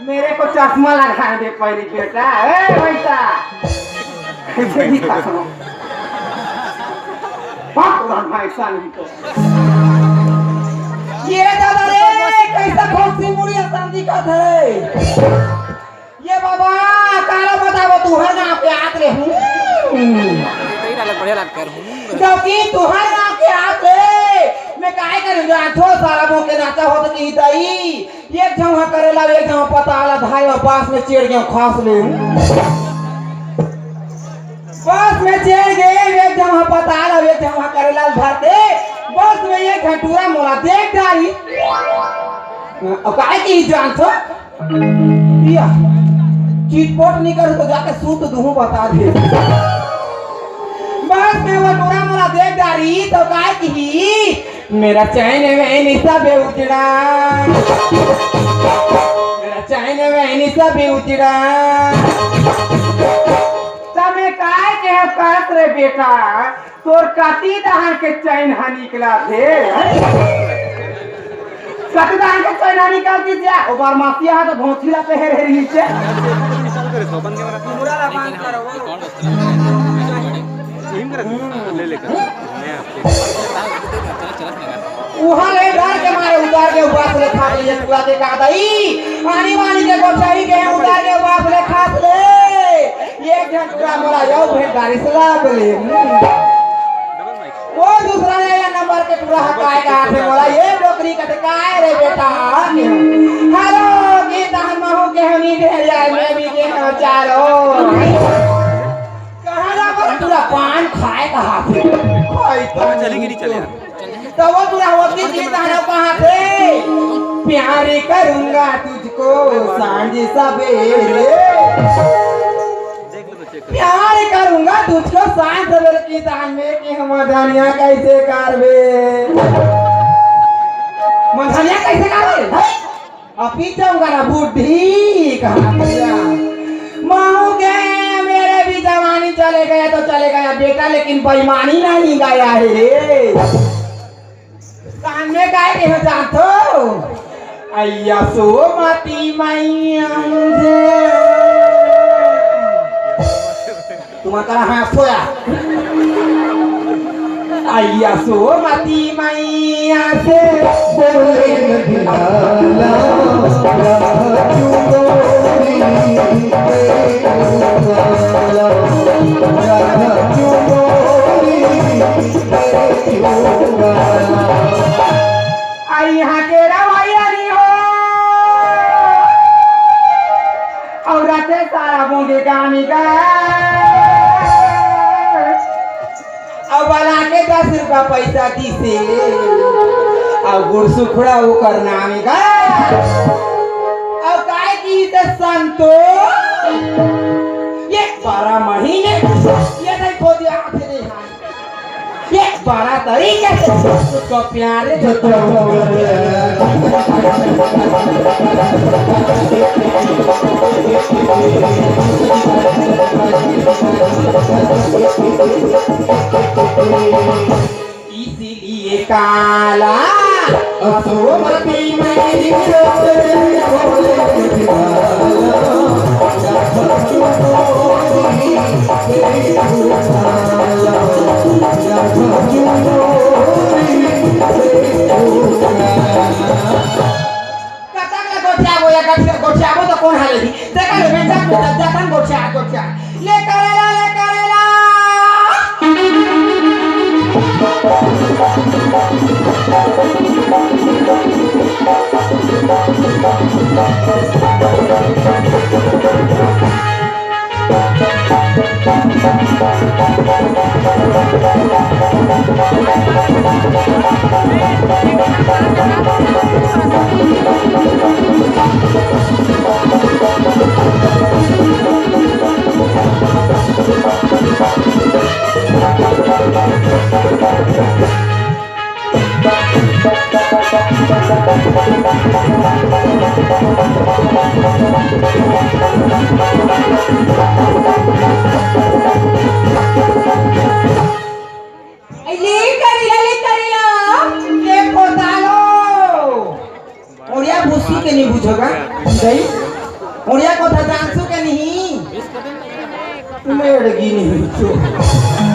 मेरे को चश्मा लगा दे पहली बेटा। पैसा ये दादा रे कैसा खोसी मुड़ी शांति का थे ये बाबा काला बताओ तू हर गांव के आते हूँ बढ़िया लगता है क्योंकि तू हर गांव के आते मैं काहे करूँगा थो सारा मो के नाचा हो तो की दई एक जगह करेला एक जगह पता आला भाई और पास में चढ़ गया खास ले बस में चढ़ गए एक जगह पता आला एक जगह करेला भरते बस में एक घंटूरा मोला देख डाली और काहे की जान तो या चीटपोट नहीं करूँ तो जाके सूत दूँ बता दे बस में वो टूरा मोला देख डाली तो काहे की मेरा चैन वैन सब उजड़ा मेरा चैन वैन सब उजड़ा तमे काय के करत रे बेटा तोर काती दहन के चैन हा निकला थे कति दहन के चैन हा निकाल दी जा ओ बार माफिया हा तो भौंचीला पे हेर हेर नीचे पूरा बंद करो ले लेकर वहां ले डर के मारे उतार के उबास ले खा लिए पूरा के का दई पानी वाली के गोचाई के उतार के उबास ले खा ले एक घंटा मोला यो भेट गाड़ी से लाग ले वो दूसरा या नंबर के पूरा हकाए का हाथ में मोला ये नौकरी का काय रे बेटा हेलो गीता हम हो के हनी ढेर जाए मैं भी के हो चालो कहां जा पर पूरा पान खाए का हाथ में कोई तो चलेगी नहीं चले तो वो पूरा होती गीता है कहां से प्यार करूंगा तुझको सांझ सवेरे प्यार करूंगा तुझको सांझ सवेरे की दान में कि हम मधनिया कैसे करबे मधनिया कैसे करबे भाई अभी जाऊंगा ना बुढ़ी कहां गया माऊ गए मेरे भी जवानी चले गया तो चले गया बेटा लेकिन बेईमानी नहीं गया है रे कान में गाय के हो जानतो अय्या सो मती मैया मुझे तुम करा हाँ सोया अय्या सो मती मैया से बोले नदियाला यहाँ के रवैया नहीं हो और राते सारा बूंदे गामी का अब बना के 10 रुपया पैसा दी से अब गुड़ सुखड़ा वो करना का अब काय की संतो ये 12 महीने ये नहीं खो दिया हाथ नहीं ये 12 तरीके से उसको प्यारे इसीलिए काला असोमती मेरी गोचाबो तो कौन हालेगी देखा ले बेटा जापान गोचा ले करेला उड़िया को था जानसू के नहीं लेड़गी नहीं चो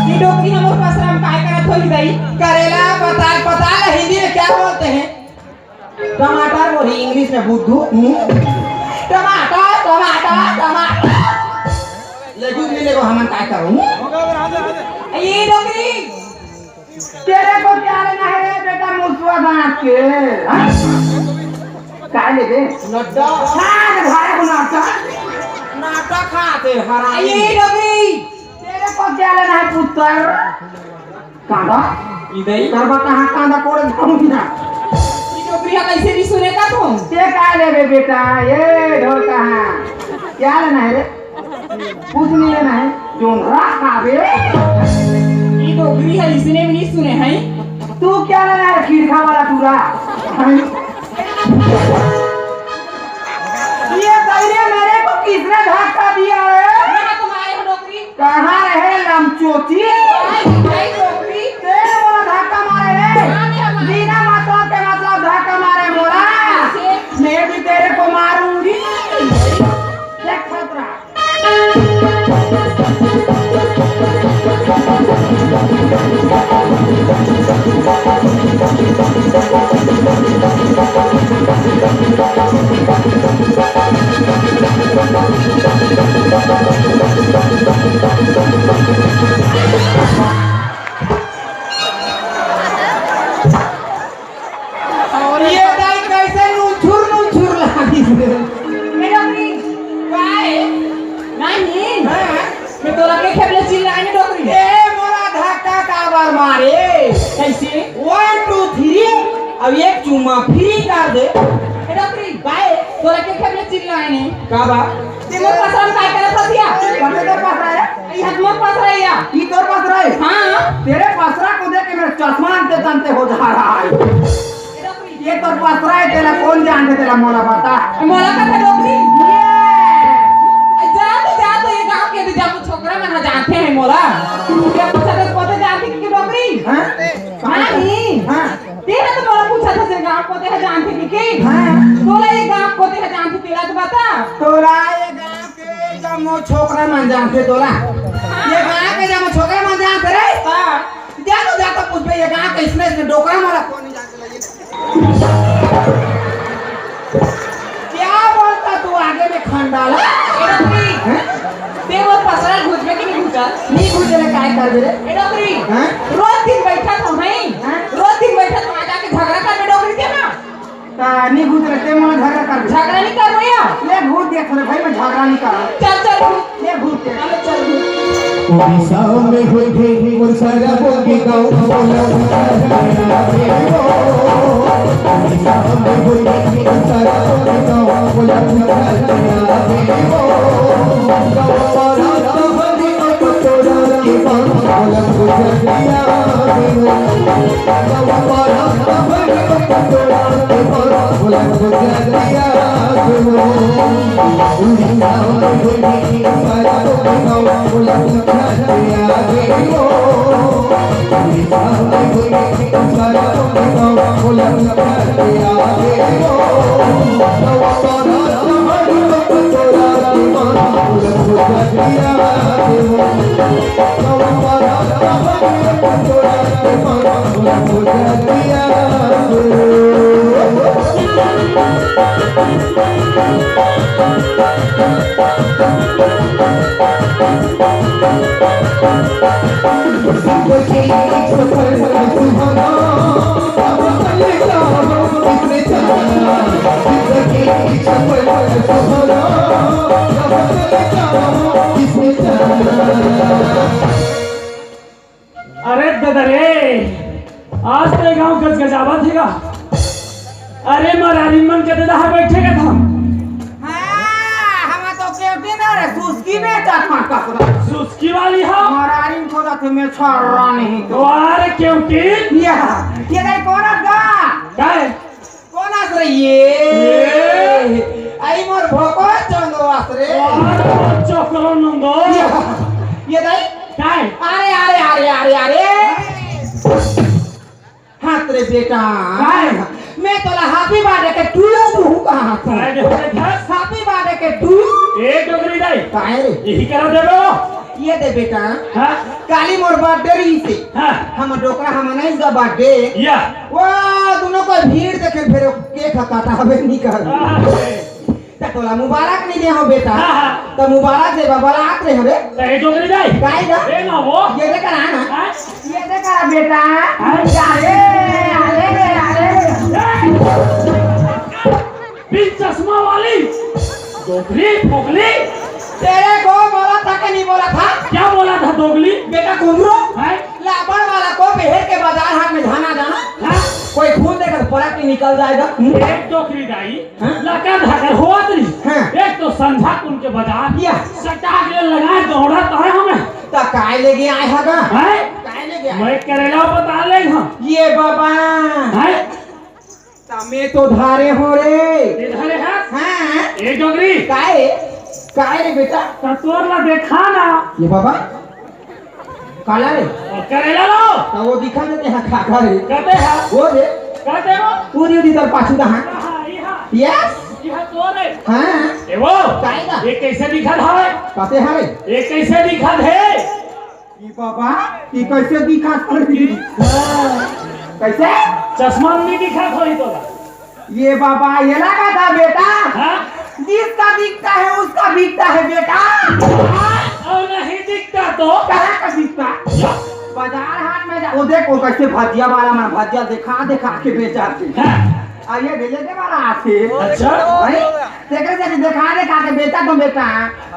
ये डोकी हमर पास हम काय करत होई दई करेला पता है हिंदी में क्या बोलते हैं टमाटर बोली इंग्लिश में बुद्धू टमाटर लेकिन मिले को हम काय करूं ये डोकरी तेरे को क्या लेना है रे बेटा मुसवा दांत के काय लेबे नड्डा खान भाई बनाता नाटा खाते हरामी ये डोकरी तेरे को क्या लेना है पुत्र कांदा इधर करबा कहां कांदा कोड़े जाऊंगी ना डोकरी कैसे नहीं सुनेगा तुम ते काय लेबे बेटा ये ढोल कहां क्या लेना है रे कुछ नहीं लेना है जोंधरा खाबे ये डोकरी है इसने भी नहीं सुने हैं तू क्या लेना है खीरखा वाला टूरा ये पहले मेरे को किसने धक्का दिया है मैं तुम्हारे हो डोकरी कहाँ रहे लमचोची भाई डोकरी तेरे मोला धक्का मारे रे बिना मतलब के मतलब धक्का मारे मोला मैं भी तेरे को मारूंगी देख खतरा और ये दाई कैसे नुछुर लगी मेरा भी काय नहीं मैं तो लगे खेले चिल्लाने डोकरी ए मोला धक्का का बार मारे कैसे 1 2 3 अब एक चुम्मा फ्री कर दे डोकरी काय तो लगे खेले चिल्लाने का बा ते मोर पास हम काय करत हसिया कते तेरे पास रहे ये मोर पास रहे या की तोर पास रहे हां तेरे पसरा को देख के मेरा चश्मा अंते हो जा रहा है ये तोर पसरा है तेरा कौन जानते तेरा मोला बता मोला का डोकरी जा तो ये गांव के भी जब छोकरा मन जानते हैं मोला क्या पूछा तो पता जानते कि डोकरी हां नहीं हां तेरा तो मोला पूछा था से गांव को ते जानते कि हां तोला ये गांव को ते जानते तेरा तो बता तोरा ये गांव के जब मो छोकरा मन जानते तोला ये गांव के जब मो छोकरा मन जानते रे जा तो पूछ बे ये गांव के इसने डोकरा मोला कौन नहीं जानते क्या बोलता तू आगे में खंडाला ते वो पसरा घुस में कि नहीं घुसा नहीं गुजरे काय कर दे रे ए डोकरी हां रोज दिन बैठा तो नहीं रोज दिन बैठा तो आजा के झगड़ा कर डोकरी के ना नहीं गुजरे ते मोला झगड़ा कर झगड़ा नहीं कर भैया ले भूत देख रे भाई मैं झगड़ा नहीं कर चल चल ले भूत देख चल चल उड़ीसा में हुई थी मुरसरा बोगी गाँव बोला उड़ीसा में हुई थी मुरसरा बोगी गाँव बोला अरे दादा रे आज तो गांव गजगजावा थेगा। अरे महारानी मन के दादा है बैठेगा था हम तो केवटी ना रे सुस्की में चकमा कपड़ा सुस्की वाली हा महारानी को तो मैं छोड़ नहीं तो अरे क्योंकि ये नहीं कौन गा क्या है कौन आस रे ये आई मोर भोको चंदो आस रे चोकलो नंदो ये नहीं क्या है अरे अरे अरे अरे अरे हाथ रे बेटा मैं तो हैप्पी बर्थडे के टूयो मुंह कहां था अरे देखो हैप्पी बर्थडे के टूयो ए डोगरी दाई काहे रे यही करा देबो ये दे बेटा हां काली मोर बर्थडे रही से हां हम डोकरा हम नहीं जा बर्थडे या वो दोनों को भीड़ देखे फिर केक काटा हवे नहीं कर तोला मुबारक नहीं दे हो बेटा हाँ, हाँ। तो मुबारक दे बारात रे हवे ए डोगरी दाई काहे दा ए ना वो ये दे करा ना हां ये देखा बेटा अरे बिन चश्मा वाली डोगरी फोगली तेरे को बोला था कि नहीं बोला था क्या बोला था दोगली बेटा घुंघरू हैं लापड़ वाला को पहर के बाजार हाट में जाना जाना हां कोई खून देकर पलट के निकल जाएगा एक डोगरी दाई हाँ? लगा धाकर हुआ तरी हाँ। एक तो संझा कुन के बाजार या सटा के लगाए दौड़ा तो है हमें ता काय ले गया आए हगा हैं काय ले गया मैं करेला बता ले हम ये बाबा हैं तमे तो धारे हो रे इधर है हां ए डोगरी काय रे बेटा तोर ला देखा ना ये बाबा काला रे और करेला लो ता वो दिखा देते हैं खाखा रे कहते हैं वो रे कहते हो पूरी उधर पाछू दा हां हां यहाँ यस यहाँ तो रे हां ए वो कायदा ये कैसे दिखा है कहते हैं रे ये कैसे दिखा है ये बाबा ये कैसे दिखा कैसे चश्मा नहीं दिखा थोड़ी तो ये बाबा ये लगा था बेटा हाँ जिसका दिखता है उसका बिकता है बेटा और नहीं दिखता तो कहाँ का बिकता बाजार हाट में जा वो देखो कैसे भजिया वाला मैं भजिया दिखा के बेचाते हाँ, आइए भेजे के वाला आते अच्छा भाई देखरे से दिखा के बेचा तो बेटा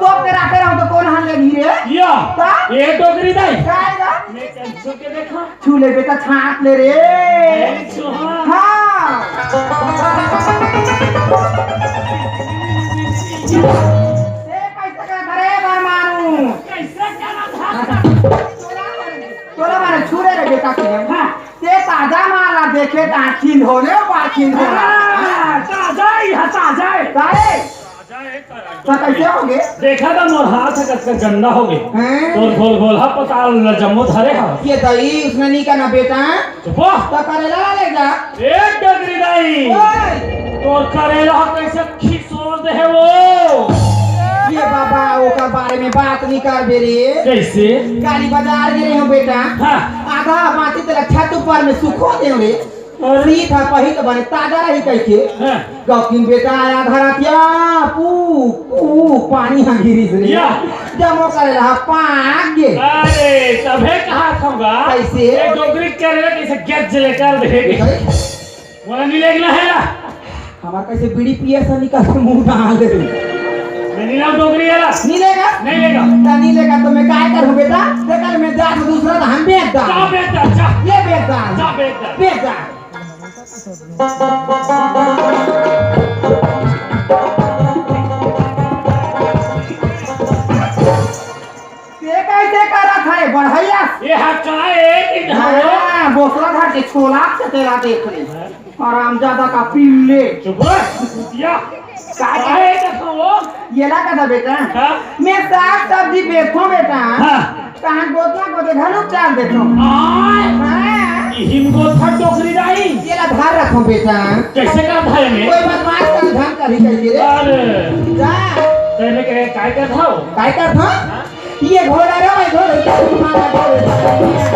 तो तेरा रहो तो कौन हाल लगी रे या का? ये डोगरी दाई काएगा मैं कंसो के देखा छू ले बेटा छाट ले रे ए सुहा हाँ ये कैसे कर करे बरमानू कैसे करा था तोरा मारे छुरे रे बेटा के हाँ ते ताजा माला देखे ताखिन होने पाखिन हो ताजाई ताजाई काहे तो कैसे होगे देखा था मोर हाथ है कच्चा गंदा हो गए हैं तोर गोल गोल हा पता जम्मो धरे हा ये दही उसने नहीं करना बेटा चुपो तो करेला ले जा एक डगरी दाई ओए तोर करेला कैसे खिसोर दे है वो ये बाबा वो का बारे में बात नहीं कर बेरे कैसे गाली बाजार गिरे हो बेटा हाँ आधा बाती तेरा छत ऊपर में सुखो दे रे और री था पहित बने ताजा रही कैके हाँ गौकिन बेटा आया धरतिया पू पानी हाँ गिरी से या। जमो करे रहा पाग गे अरे तबे कहा था कैसे? एक डोगरी करेला कैसे गज लेकर देगे बोला नहीं लेगना है ना हमारा कैसे बीड़ी पिए से निकाल के मुंह डाल दे मैं नहीं लाऊं डोगरी वाला नहीं लेगा नहीं लेगा नहीं लेगा तो मैं काय करूं बेटा देखा मैं जा के दूसरा तो हम बेच दा जा बेटा जा ये बेच दा जा बेटा बेच दा ये कैसे करा था रे बढ़ैया ये हकाए कि ढारो हाँ, बोसला था के छोला से तेरा देख ले आराम ज्यादा का पिल्ले चुप या काहे देखो वो ये ला का था बेटा हाँ मैं साग सब्जी बेचूं बेटा हाँ कहाँ गोतला को तो घनुक चाल देखो आय हाँ, हिमको थर डोगरी दाई ये ला धार रखो बेटा कैसे कर था में कोई बदमाश का ध्यान कर ही कैसे रे अरे जा तेरे के काय कर था काय कर था ये घोड़ा रे मैं घोड़ा तुम्हारा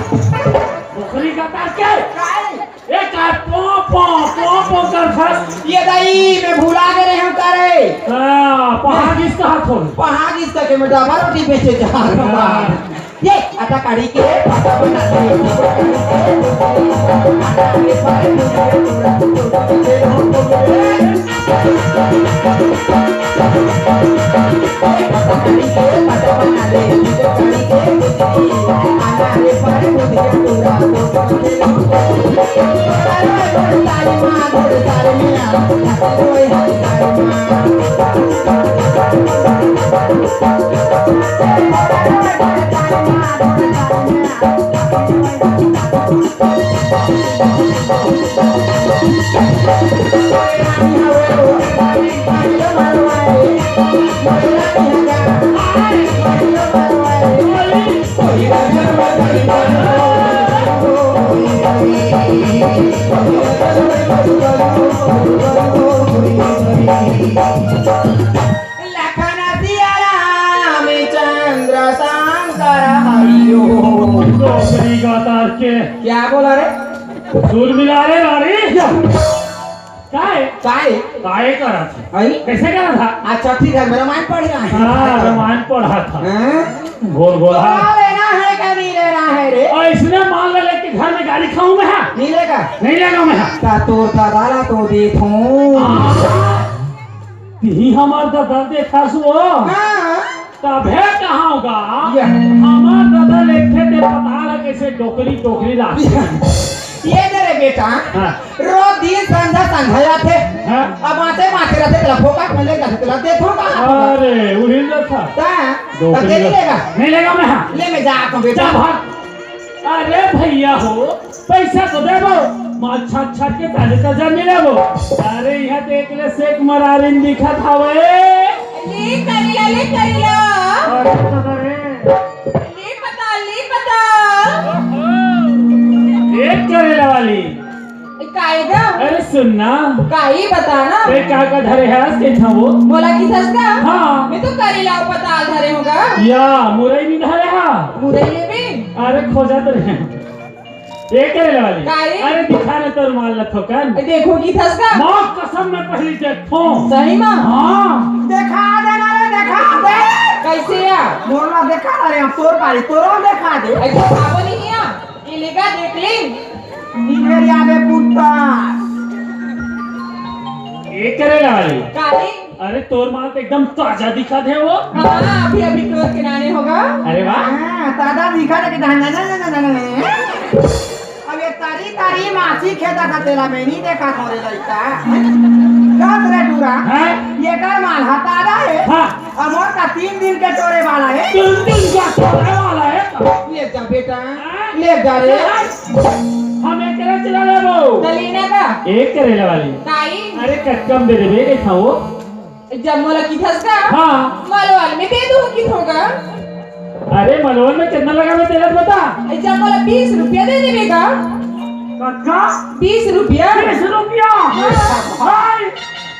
डोगरी का तार के एक काय पो कर फस ये दाई मैं भुला गए हम करे हां पहाड़ किसका हाथ हो पहाड़ इस तक में डबा रोटी बेचे जा रहा ये आटा काढ़ी के आटा बना दे लखन सिया रामचंद्र शंकर हरिओ। डोकरी गाता के क्या बोला रे? सुर मिला रे रानी काय काय काय करा था आई कैसे करा था? अच्छा ठीक है, मेरा माइंड पढ़ रहा है। हाँ रामायण पढ़ा था हैं? गोल गोल तो हाँ लेना है क्या नहीं लेना है रे? और इसने मान ले कि घर में गाड़ी खाऊं मैं हाँ नहीं लेगा? नहीं लेगा मैं हाँ ता तोर दादा तो देखूं। ही हमार दादा देखा सो हाँ तबे कहाँ होगा या। हमार दादा लेखे थे पता लगा कैसे टोकरी टोकरी लाते ये मेरे बेटा हाँ रोज दिन संध्या संध्या थे हाँ अब माथे माथे रहते तेरा फोकट में लेगा तेरा देखो कहाँ अरे उन्हीं का था ता टोकरी नहीं लेगा? नहीं लेगा मैं हाँ ले मैं जाता हूँ बेटा। जा भाग अरे भैया हो पैसा तो दे दो माल छाट छाट के ताजे ताजा मिले वो अरे यहाँ देख ले शेख मरारिन दिखा था वे ले करिया अरे अरे ले पता एक करेला वाली कायगा अरे सुनना काही बताना वे का धरे है के था वो बोला की थसका हाँ मैं तो करेला पता धरे होगा या मुरई नहीं धरे हा मुरई ले भी अरे खोजा तो रहे एक करेला वाली काहे? अरे दिखा न तो माल न थोकन देखो की थसका मौत कसम में पहली देखो सही मां हाँ देखा देना रे देखा दे। कैसे या मोरला देखा रे हम तोर पारी तोरो देखा दे। ऐसा खाबो नहीं या ये लेगा देख ले निमेरिया में पुत्ता एक करेला वाली काली अरे तोर माल तो एकदम ताजा दिखा थे वो हाँ अभी अभी क्लोज किनारे होगा अरे वाह हाँ दादा दिखा दे कि ना अब ये तारी तारी मासी खेता का तेला में नहीं देखा थोड़े लड़का कब रे दूरा है ये कर माल हतारा है हाँ अमोर का 3 दिन के टोरे वाला है। तीन दिन का तोड़ने वाला है ले जा बेटा ले जा रे। हम एक करे चला ले वो दलीना का एक करेला वाली काई अरे कच्चम दे दे के था वो जब मोला की थसका हाँ मालवाल में दे दूं की होगा अरे मनोहर में कितना लगा मैं तेरा बता जब मोला 20 रुपया दे देगा कच्चा 20 रुपया 20 रुपया हाय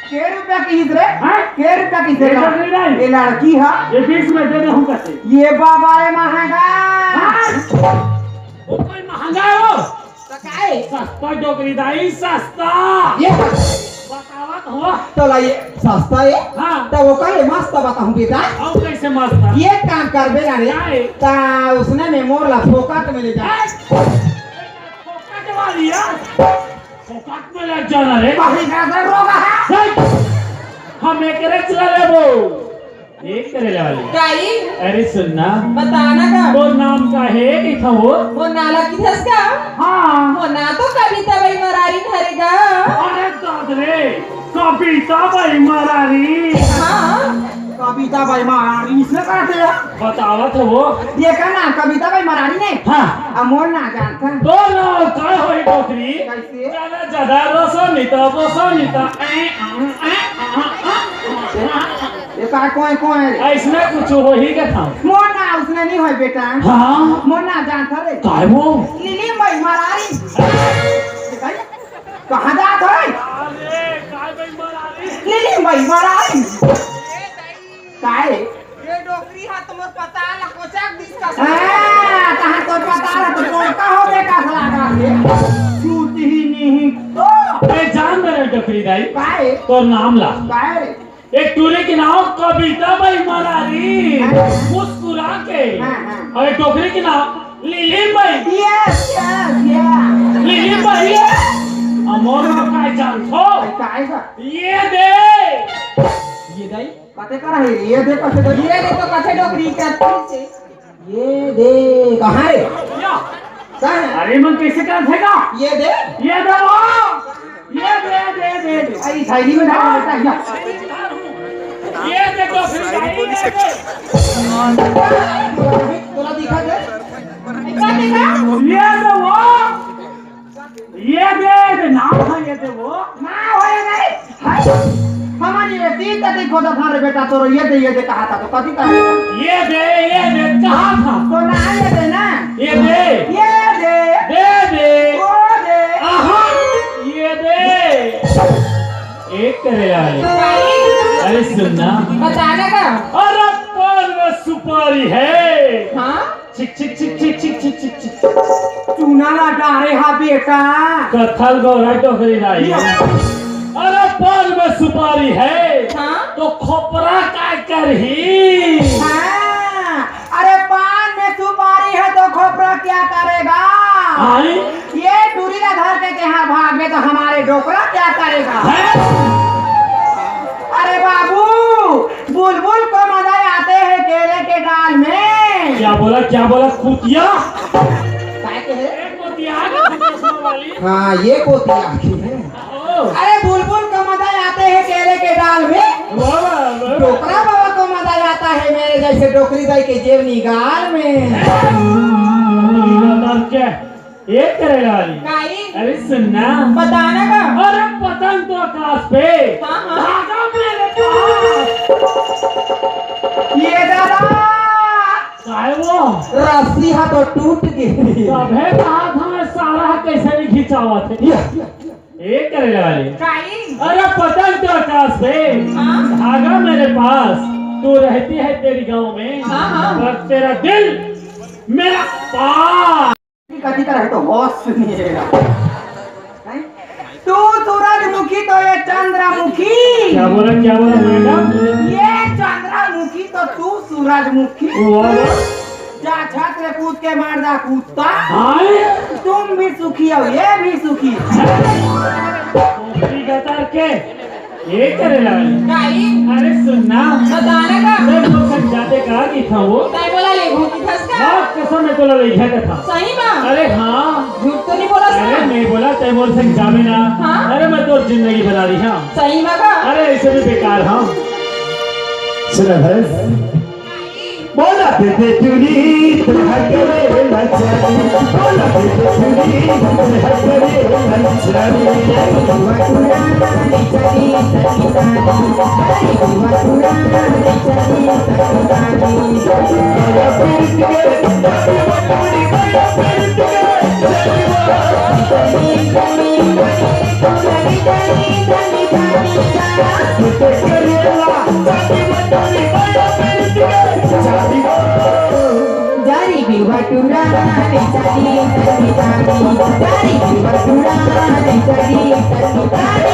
के रुपया की इधरे हैं? के रुपया की इधरे ये लड़की नहीं। ये लड़की है ये 20 में दे दे हम कैसे ये बाबा रे महंगा वो कोई महंगा है वो तो काहे सस्ता डोकरी दाई सस्ता ये बतावत हो तो ला ये सस्ता है हाँ तो वो कहे मस्त बताऊं बेटा और कैसे मस्त है ये काम कर बे ना रे क्या है ता उसने में मोर ला फोकट में ले जा फोकट वाली यार फोकट में लग जाना रे बाहरी का दर रोगा है हम एक करे चला ले वो एक करेला वाली काई अरे सुनना बताना का वो नाम का है कि था वो नाला की थसका हाँ वो ना तो कविता भाई मरारी धरेगा अरे दादरे कविता भाई मरारी हाँ कविता भाई महारानी इसने करते हैं बतावत हो वो ये का ना कविता भाई महारानी ने हाँ अमोर ना जानता दोनों काय होई डोकरी कैसे ज्यादा ज्यादा रसोनिता ये का कोई ऐसने कुछ हो ही का था मोर ना उसने नहीं होय बेटा हाँ मोर ना जानता रे काय वो लिली भाई महारानी कहाँ जात है अरे काय भाई मरारी लिली भाई महारानी काय ये डोकरी हाथ तुम पता ना कोचाक डिस्कस कहाँ तो पता रहा तो कौन का हो बे का लगा के छूट ही नहीं तो ए जान मेरे डोकरी दाई काय तो नाम ला काय रे एक टूरे के नाम कविता भाई मरारी मुस्कुरा के और एक टोकरी के नाम लिली भाई यस लिली भाई अमोर का काय जान थो काय का ये दे ये दाई कते कर है ये दे कते ये देखो कथे डोकरी का से ये दे कहाँ रे या क्या है? अरे मन कैसे कर देगा? ये दे ये दे वो, ये दे। आई थैली में डाल देता है ये देखो फिर भाई, ये दे। तोला दिखा दे ये दे वो, ये दे नाम था, ये दे वो। ना होए नहीं हमारी ये तीन तक खोदा था रे बेटा तो ये दे कहा था तो कथी कहा ये दे कहा था। तो ना ये दे ना ये दे दे वो दे आहा, ये दे एक करे आए। अरे सुनना, बताना का अरे पान में सुपारी है। हाँ चिक चिक चूना ना डारे हा बेटा कथल गौरा टोकरी नहीं है। अरे पान में सुपारी है हाँ तो खोपरा काय करही? हाँ, अरे पान में सुपारी है तो खोपरा क्या करेगा आई ये टूरीला धर के यहाँ भाग में तो हमारे डोकरा क्या करेगा है? अरे बाबू बुलबुल को मजा आते हैं केले के डाल में क्या बोला कुतिया? काय के है? एक कुतिया वाली। हाँ ये कोती आखी है। ओ, अरे बुलबुल को मजा आते हैं केले के डाल में वाह। डोकरा बाबा को मजा आता है मेरे जैसे डोकरी दाई के जेब निगाल में क्या एक करेगा वाली? काई अरे सुनना, बताना का अरे पतंग तो आकाश पे, हाँ, हाँ। धागा मेरे पास। ये दादा काय वो रस्सी हा तो टूट गई। सभे कहा था मैं सारा कैसे नहीं खिंचावा थे। एक करेगा वाली? काई अरे पतंग तो आकाश पे, हाँ। धागा मेरे पास। तू रहती है तेरी गांव में, हाँ, हाँ। पर तेरा दिल मेरा पास। कथी का है तो होश सुनिएगा तू सूरजमुखी तो ये चंद्रमुखी क्या बोला मैडम? ये चंद्रमुखी तो तू सूरजमुखी वाह। जा छत में कूद के मार जा कूदता आए तुम भी सुखी हो ये भी सुखी कोपरी गतर के एक करेगा वाली? काई अरे सुनना, बताना का मैं तो समझाते कहा कि था वो। काय बोला ले घूमती थस का हाँ कसम में तो लिखा था। सही में अरे हाँ, झूठ तो नहीं बोला अरे सर नहीं बोला तैमूर से जामे ना। हाँ? अरे मैं तो जिंदगी बना दी हाँ। सही में का अरे ऐसे भी बेकार हाँ। सुना है बोला बेटे चुरी तुम्हारे करे लचारी बोला बेटे चुरी तुम्हारे करे लचारी जारी बिवटुरा रे जारी तनी तानी जारी बिवटुरा रे जारी तनी तानी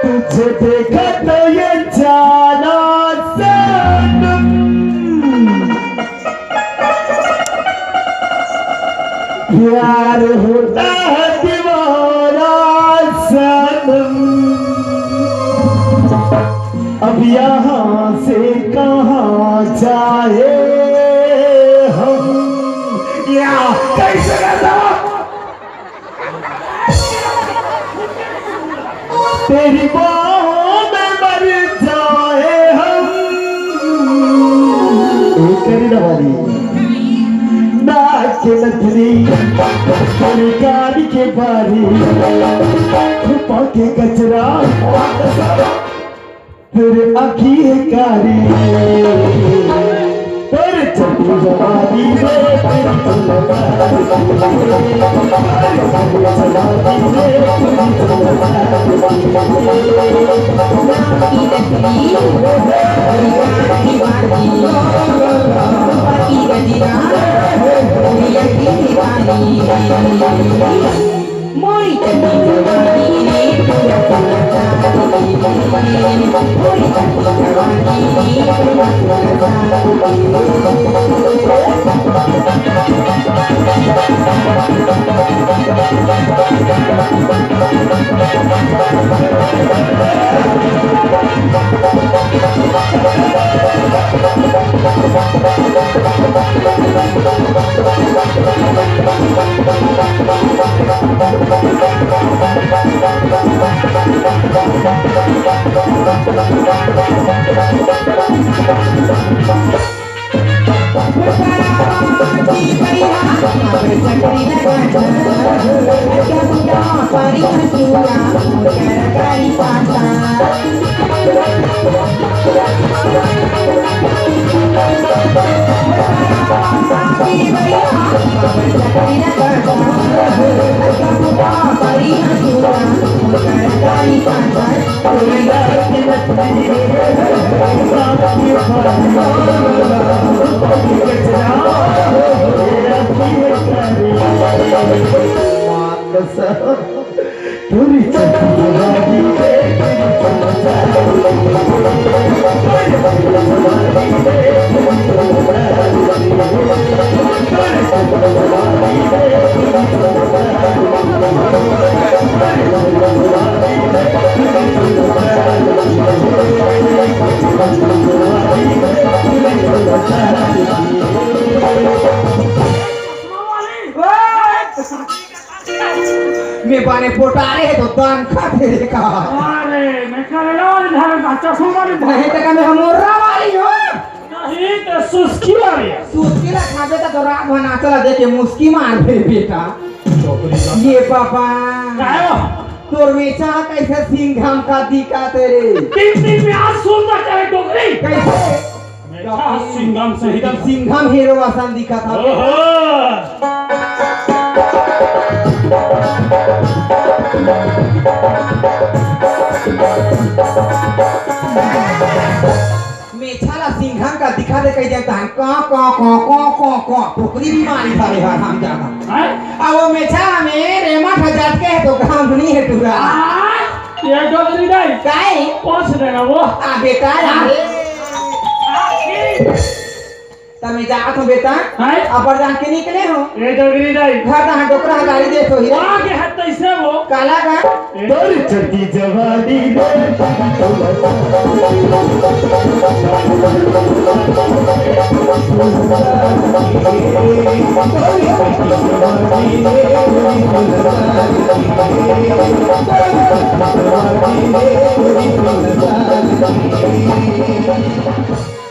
तुझे देखा तो ये जाना सनम प्यार होता है दीवाना सनम अब यहाँ से कहाँ जाए हम या कैसे करता तेरी बाहों में मर जाए हम एक करी ना वाली ना के नथनी तेरी गाड़ी के बारी छुपा के कचरा तेरे आँखी है कारी तेरे चली जवानी में तेरी में बाने पोटारे है तो दान खाते देखा अरे मैं कह रहा हूँ इधर बच्चा सुन नहीं तो मैं हमोरा वाली हो नहीं तो सुस्की वाली है। सूत के ला खाते तो रात बना चला देखे मुस्की मार फिर बेटा ये पापा काय हो? तोर मेचा कैसे सिंघम का दिखा तेरे तीन में आज सुनता चले डोगरी कैसे मेरा सिंघम से एकदम सिंघम हीरो आसान दिखा था ओहो मेछाला सिंघम का दिखा दे कह देता है क टोकरी बीमारी था रे हम ज्यादा हैं? अब वो मेछा में रेमा खजात के है तो काम नहीं है टूरा ये डोगरी नहीं काहे पहुंच देना वो आ बेटा अरे तमे जात हो बेटा हैं? अपर जान के निकले हो ये डोगरी नहीं घर ता डोकरा गाड़ी दे तो ही वहाँ के हाथ तैसे वो काला का तोरी चढ़ती जवानी Thank you.